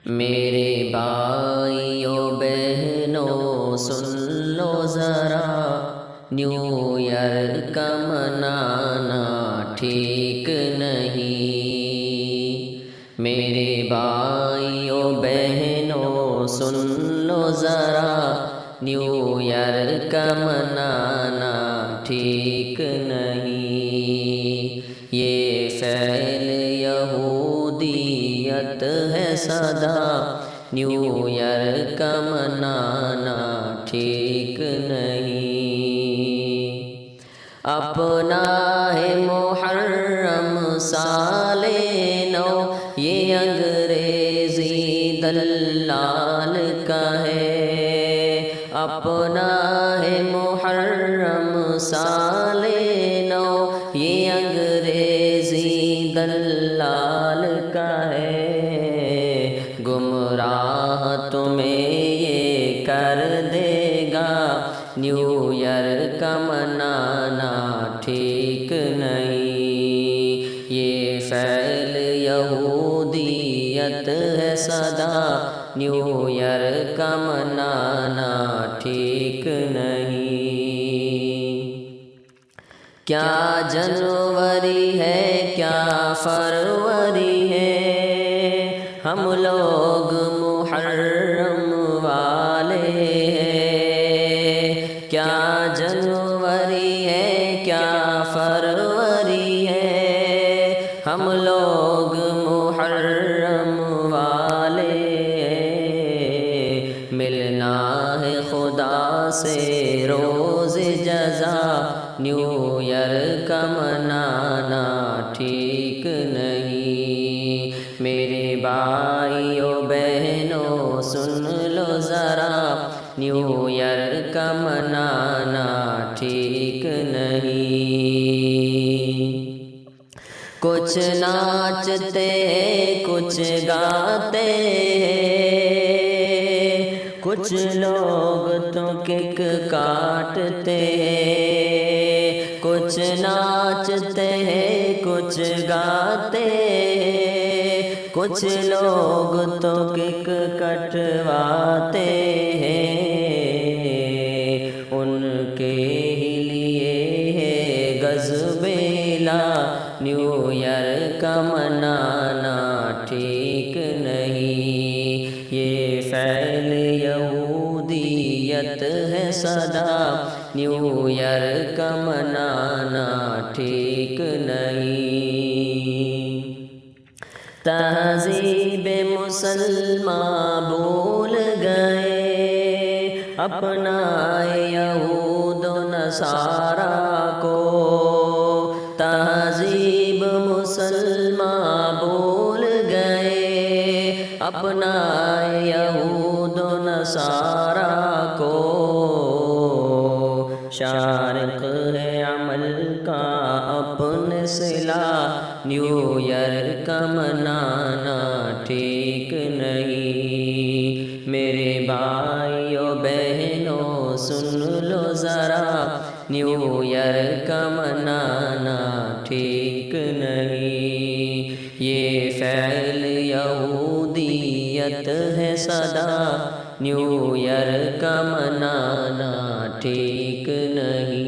میرے بھائیو بہنوں سن لو ذرا، نیو ایئر کا منانا ٹھیک نہیں۔ میرے بھائیو بہنوں سن لو ذرا، نیو ایئر کا منانا ٹھیک نہیں۔ یہ فعل یہودیت ہے سدا، نیو ایئر کا منانا ٹھیک نہیں۔ اپنا ہے محرم سال نو، یہ انگریزی دلال کا ہے۔ اپنا ہے محرم سال نو، یہ انگریزی دلال کا ہے۔ گمراہ تمہیں یہ کر دے گا، نیو ایئر کا منانا ٹھیک نہیں۔ یہ فعل یہودیت ہے سدا، نیو ایئر کا منانا ٹھیک نہیں۔ کیا جنوری ہے کیا فروری ہے، ہم لوگ محرم والے ہیں۔ کیا جنوری ہے کیا فروری ہے، ہم لوگ محرم والے ہیں۔ ملنا ہے خدا سے روز جزا، نیو ایئر کا منانا ٹھیک نہیں۔ میرے بھائیو بہنوں سن لو ذرا، نیو ایئر کا منانا ٹھیک نہیں۔ کچھ ناچتے کچھ گاتے، کچھ لوگ تو کک کاٹتے۔ کچھ ناچتے ہیں کچھ گاتے، کچھ لوگ تو کک کٹواتے ہیں۔ ان کے ہی لیے ہے گزبیلا، نیو ایئر کا منانا ٹھیک نہیں۔ یہ فعل یہودیت ہے سدا، نیو ایئر کا منانا ٹھیک نہیں۔ تہذیب مسلمان بھول گئے، اپنا یہود و نصارا کو۔ تہذیب مسلمان بھول گئے، اپنا یہود و نصارا کو۔ شارق ہے عمل کا اپنے صلاح، نیو ایئر کا منانا ٹھیک نہیں۔ میرے بھائیو بہنوں سن لو ذرا، نیو ایئر کا منانا ٹھیک نہیں۔ یہ فعل یہودیت ہے سدا، نیو ایئر کا منانا ٹھیک نہیں۔